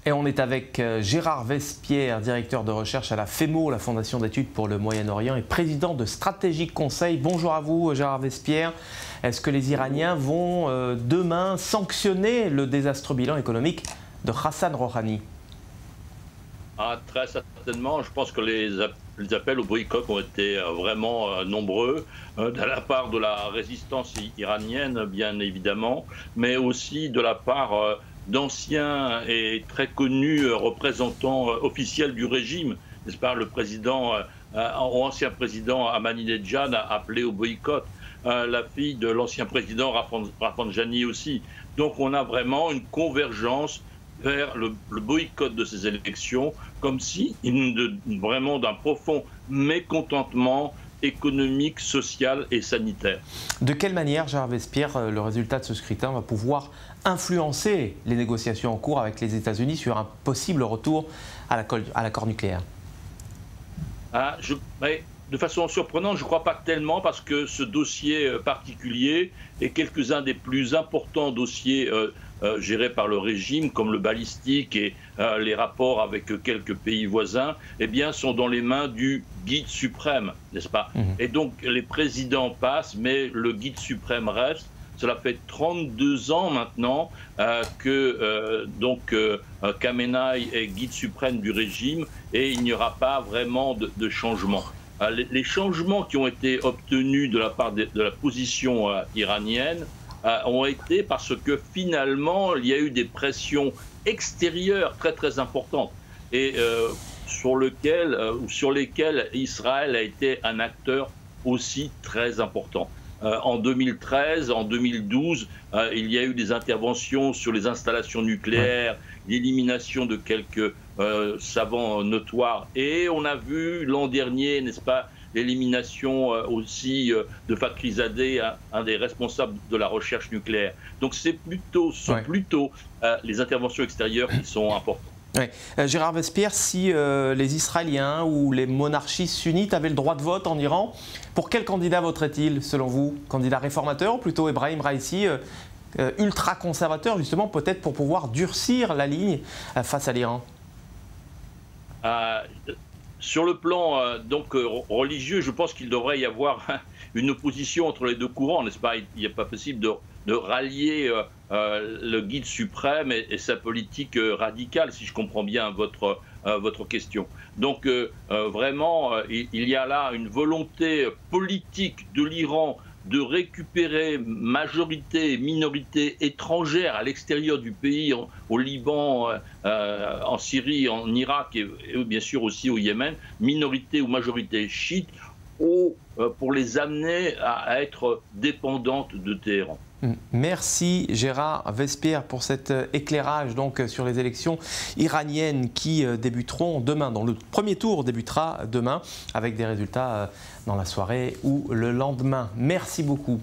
Et on est avec Gérard Vespierre, directeur de recherche à la FEMO, la Fondation d'études pour le Moyen-Orient, et président de Stratégique Conseil. Bonjour à vous, Gérard Vespierre. Est-ce que les Iraniens vont demain sanctionner le désastreux bilan économique de Hassan Rouhani? Très certainement. Je pense que les appels au boycott ont été vraiment nombreux, de la part de la résistance iranienne, bien évidemment, mais aussi de la part d'anciens et très connus représentants officiels du régime, n'est-ce pas? Le président, ancien président Ahmadinejad a appelé au boycott, la fille de l'ancien président Rafsanjani aussi. Donc on a vraiment une convergence vers le boycott de ces élections, comme si vraiment d'un profond mécontentement économique, social et sanitaire. De quelle manière, Gérard Vespierre, le résultat de ce scrutin va pouvoir influencer les négociations en cours avec les États-Unis sur un possible retour à l'accord nucléaire? De façon surprenante, je ne crois pas tellement, parce que ce dossier particulier et quelques-uns des plus importants dossiers gérés par le régime, comme le balistique et les rapports avec quelques pays voisins, eh bien, sont dans les mains du guide suprême, n'est-ce pas? Et donc les présidents passent, mais le guide suprême reste. Cela fait 32 ans maintenant que Khamenei est guide suprême du régime, et il n'y aura pas vraiment de changement. Les changements qui ont été obtenus de la part de la position iranienne ont été parce que finalement il y a eu des pressions extérieures très importantes, et sur lesquelles Israël a été un acteur aussi très important. En 2013, en 2012, il y a eu des interventions sur les installations nucléaires, l'élimination de quelques savants notoires. Et on a vu l'an dernier, n'est-ce pas, l'élimination aussi de Fakhrizadeh, un des responsables de la recherche nucléaire. Donc ce sont plutôt les interventions extérieures qui sont importantes. Ouais. Gérard Vespierre, si les Israéliens ou les monarchistes sunnites avaient le droit de vote en Iran, pour quel candidat voterait-il selon vous? Candidat réformateur ou plutôt Ebrahim Raïssi, ultra-conservateur, justement, peut-être pour pouvoir durcir la ligne face à l'Iran? Sur le plan religieux, je pense qu'il devrait y avoir une opposition entre les deux courants, n'est-ce pas? Il n'est pas possible de rallier le guide suprême et sa politique radicale, si je comprends bien votre question. Donc vraiment, il y a là une volonté politique de l'Iran de récupérer majorité et minorité étrangères à l'extérieur du pays, au Liban, en Syrie, en Irak et bien sûr aussi au Yémen, minorité ou majorité chiite, pour les amener à être dépendantes de Téhéran. Merci Gérard Vespierre pour cet éclairage donc sur les élections iraniennes qui débuteront demain. Donc le premier tour débutera demain avec des résultats dans la soirée ou le lendemain. Merci beaucoup.